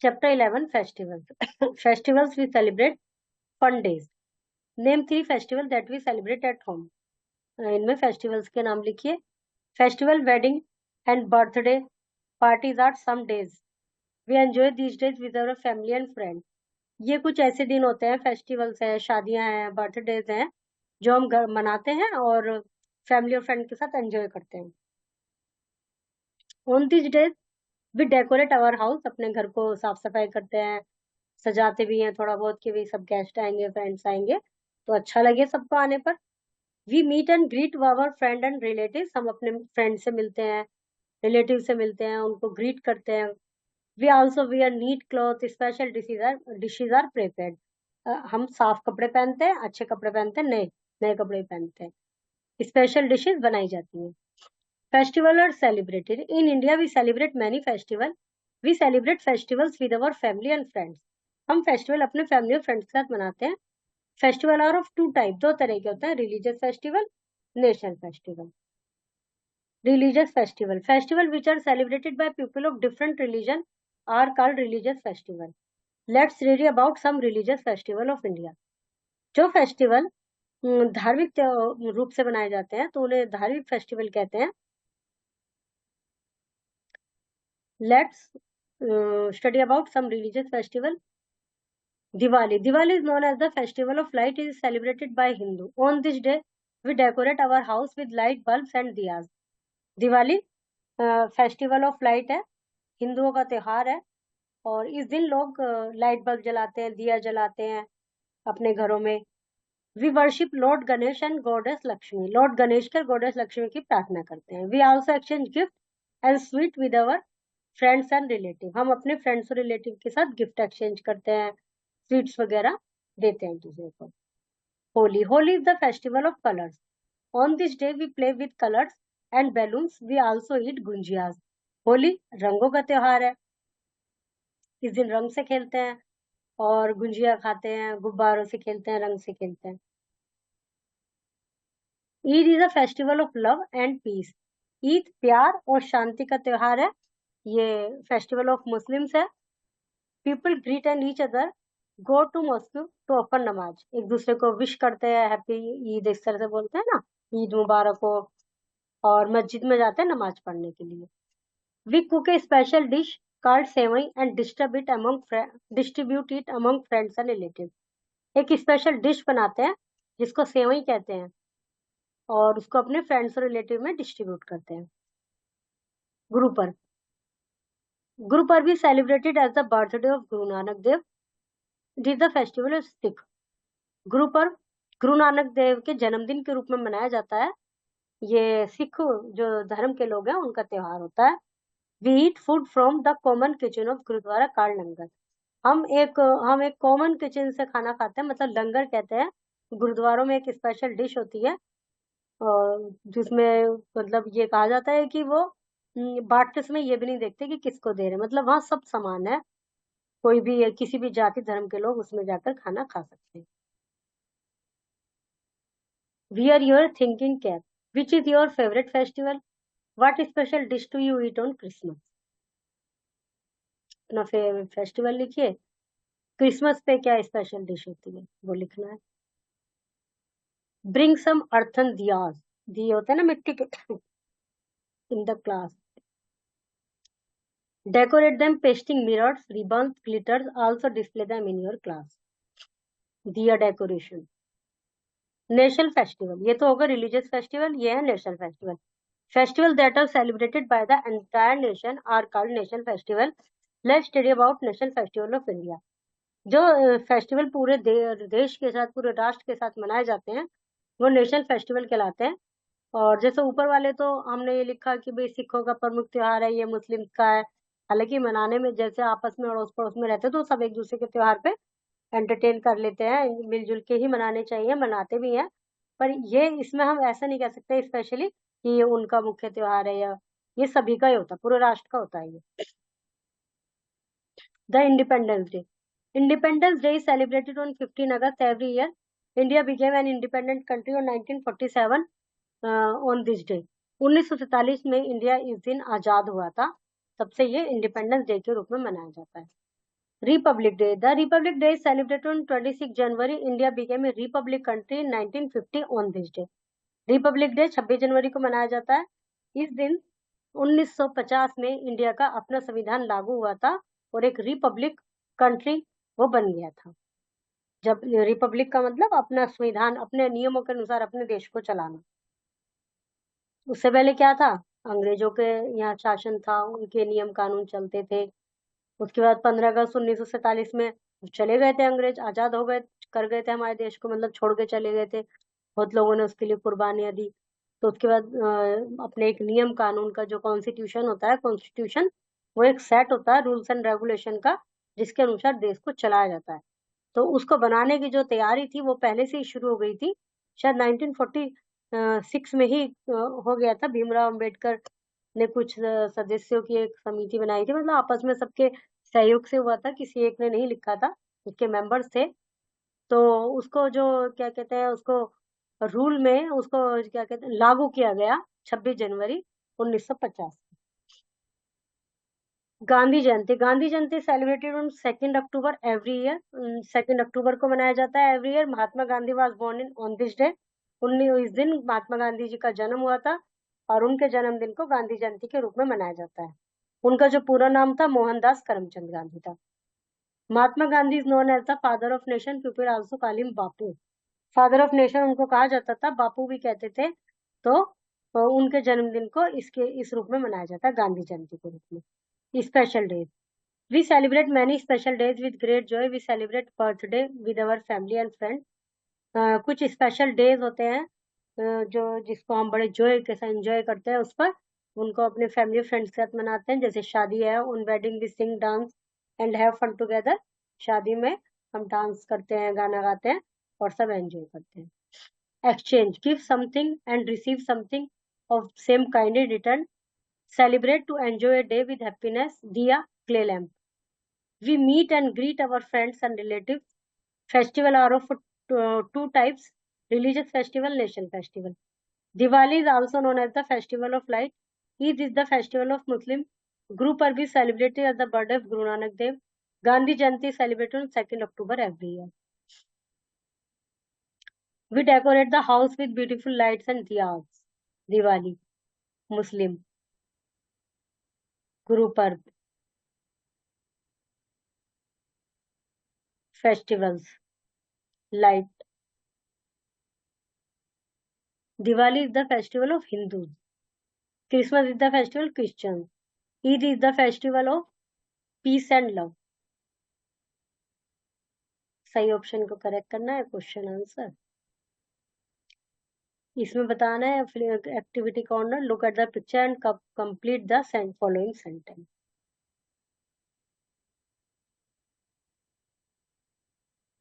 Chapter 11 Festivals. Festivals we celebrate fun days. Name 3 festivals that we celebrate at home. इनमें festivals के नाम लिखिए. Festival, wedding and birthday parties are some days. We enjoy these days with our family and friends. ये कुछ ऐसे दिन होते हैं, फेस्टिवल्स हैं, शादियां हैं, बर्थडेज हैं, जो हम घर मनाते हैं और फैमिली और फ्रेंड के साथ एंजॉय करते हैं. On this days we decorate our house. अपने घर को साफ सफाई करते हैं, सजाते भी हैं थोड़ा बहुत कि भी सब गेस्ट आएंगे, फ्रेंड्स आएंगे तो अच्छा लगे सबको आने पर. We meet and greet our friend and relative. हम अपने फ्रेंड से मिलते हैं, रिलेटिव से मिलते हैं, उनको ग्रीट करते हैं. We also wear neat cloth. Special dishes are prepared. हम साफ कपड़े पहनते हैं, अच्छे कपड़े पहनते हैं, नए नए कपड़े पहनते हैं. स्पेशल डिशेज बनाई जाती हैं. फेस्टिवल और celebrated. In India we celebrate many festival. We celebrate festivals with our family and friends. हम फेस्टिवल अपने फैमिली और फ्रेंड्स के साथ मनाते हैं. Festival are of two type. दो तरह के होते हैं, religious festival, national festival. Religious festival. Festival which are celebrated by people of different religion are called religious festival. Let's read about some religious festival of India. जो festival धार्मिक रूप से बनाए जाते हैं तो उन्हें धार्मिक फेस्टिवल कहते हैं. Let's study about some religious festival. Diwali. Diwali is known as the festival of light. It is celebrated by Hindu. On this day, we decorate our house with light bulbs and diyas. Diwali festival of light है, हिंदुओं का त्योहार है और इस दिन लोग light bulb जलाते हैं, दिया जलाते हैं अपने घरों में. We worship lord Ganesh and goddess Lakshmi. Lord Ganesh के गॉडेस लक्ष्मी की प्रार्थना करते हैं. We also exchange gift and sweet with our friends and relative. हम अपने फ्रेंड्स और रिलेटिव के साथ गिफ्ट एक्सचेंज करते हैं, स्वीट्स वगैरह देते हैं एक दूसरे को. Holi. Holi is the festival of colours. On this day we play with colours and balloons. We also eat gunjiyas. Holi रंगों का त्योहार है. इस दिन रंग से खेलते हैं और गुंजिया खाते हैं, गुब्बारों से खेलते हैं, रंग से खेलते हैं. Eid is a festival of love and peace. Eid प्यार और शांति का त्योहार है. ये फेस्टिवल ऑफ मुस्लिम्स है. People greet and each other, go to mosque to open namaz. एक दूसरे को विश करते हैं, हैप्पी ईद इस तरह से बोलते हैं ना, ईद मुबारक हो, और मस्जिद में जाते हैं नमाज पढ़ने के लिए. We cook a special dish called sevai and distribute it among friends and relative. एक स्पेशल डिश बनाते हैं जिसको सेवई कहते हैं और उसको अपने फ्रेंड्स और रिलेटिव में डिस्ट्रीब्यूट करते हैं. गुरु Parv. Guru Parv is celebrated as the birthday of Guru Nanak Dev. It is the festival of Sikh. Guru Parv गुरु नानक देव के जन्मदिन के रूप में मनाया जाता है. ये सिख जो धर्म के लोग हैं उनका त्योहार होता है. We eat food from the common kitchen of gurdwara called लंगर. हम एक कॉमन किचन से खाना खाते हैं, मतलब लंगर कहते हैं. गुरुद्वारों में एक स्पेशल डिश होती है जिसमें मतलब ये कहा जाता है कि वो बांटते समय ये भी नहीं देखते कि किसको दे रहे, मतलब वहाँ सब समान है, कोई भी किसी भी जाति धर्म के लोग उसमें जाकर खाना खा सकते हैं. Wear your thinking cap. Which is your favorite festival? What special dish do you eat on Christmas? अपना फेवरेट फेस्टिवल लिखिए. क्रिसमस पे क्या स्पेशल डिश होती है वो लिखना है. Bring some earthen diyas. दिए होते हैं ना मिट्टी के, in the class. Decorate them pasting mirrors, ribbons, glitters. Also display them in your class. Diya decoration. National festival. ये तो होगा रिलीजियस फेस्टिवल, ये है national festival. Festival that are celebrated by the entire nation are called national festival. Let's study about national festival of India. जो festival पूरे देश के साथ, पूरे राष्ट्र के साथ मनाए जाते हैं वो नेशनल फेस्टिवल कहलाते हैं. और जैसे ऊपर वाले तो हमने ये लिखा कि भाई सिखों का प्रमुख त्योहार है, ये मुस्लिम का है. हालांकि मनाने में जैसे आपस में अड़ोस पड़ोस में रहते तो सब एक दूसरे के त्योहार पे एंटरटेन कर लेते हैं, मिलजुल के ही मनाने चाहिए, मनाते भी हैं. पर ये इसमें हम ऐसा नहीं कह सकते स्पेशली कि ये उनका मुख्य त्योहार है, या ये सभी का ही होता है, पूरे राष्ट्र का होता है ये. The independence day. Independence Day is celebrated on 15 August every year. India became an independent country on 1947 on this day. 1947 में इंडिया इस दिन आजाद हुआ था, तब से ये इंडिपेंडेंस डे के रूप में मनाया जाता है. Republic Day. The Republic Day is celebrated on 26 January. India became a republic country in 1950 on this day. Republic day 26 जनवरी को मनाया जाता है। इस दिन 1950 में इंडिया का अपना संविधान लागू हुआ था और एक रिपब्लिक कंट्री वो बन गया था। जब रिपब्लिक का मतलब अपना संविधान, अपने नियमों के अनुसार अपने देश को चलाना। उससे पहले क्या था, अंग्रेजों के यहाँ शासन था, उनके नियम कानून चलते थे। उसके बाद 15 अगस्त 1947 में चले गए थे अंग्रेज, आजाद हो गए, कर गए थे हमारे देश को, मतलब छोड़ के चले गए थे। बहुत लोगों ने उसके लिए कुर्बानियां दी। तो उसके बाद अपने एक नियम कानून का जो कॉन्स्टिट्यूशन होता है, कॉन्स्टिट्यूशन वो एक सेट होता है रूल्स एंड रेगुलेशन का, जिसके अनुसार देश को चलाया जाता है। तो उसको बनाने की जो तैयारी थी वो पहले से ही शुरू हो गई थी। शायद 1946 में ही हो गया था। भीमराव अंबेडकर ने कुछ सदस्यों की एक समिति बनाई थी, मतलब आपस में सबके सहयोग से हुआ था, किसी एक ने नहीं लिखा था, उसके मेंबर्स थे। तो उसको जो क्या कहते हैं, उसको रूल में उसको क्या कहते हैं लागू किया गया 26 जनवरी 1950। Gandhi Jayanti. Gandhi Jayanti celebrated on 2 October every year. 2 अक्टूबर को मनाया जाता है every year. Mahatma Gandhi was born in on this day. इस दिन महात्मा गांधी जी का जन्म हुआ था और उनके जन्मदिन को गांधी जयंती के रूप में मनाया जाता है। उनका जो पूरा नाम था मोहनदास करमचंद गांधी था। Mahatma Gandhi is known as the father of nation, people also call him Bapu. Father of nation उनको कहा जाता था, बापू भी कहते थे। तो उनके जन्मदिन को इस रूप में मनाया जाता है, गांधी जयंती के रूप में। Special days. We celebrate many special days with great joy. We celebrate birthday with our family and friends. कुछ स्पेशल डेज होते हैं जो जिसको हम बड़े जॉय के साथ एंजॉय करते हैं, उस पर उनको अपने फैमिली फ्रेंड्स के साथ मनाते हैं। जैसे शादी है, उन wedding we sing dance and have fun together. शादी में हम डांस करते हैं, गाना गाते हैं और सब एंजॉय करते हैं। Exchange. Give something and receive something of same kind in return. Celebrate to enjoy a day with happiness. Diya, clay lamp. We meet and greet our friends and relatives. Festival are of two types: religious festival, nation festival. Diwali is also known as the festival of light. Eid is the festival of Muslim. Guru Parv is celebrated as the birthday of Guru Nanak Dev. Gandhi Jayanti is celebrated on 2 October every year. We decorate the house with beautiful lights and diyas. Diwali, Muslim. Guru Parv. Festivals, light. Diwali is the festival of Hindus. Christmas is the festival of Christians. Eid is the festival of peace and love. सही option को correct करना है, question answer. इसमें बताना है activity corner, look at the picture and complete the following sentence.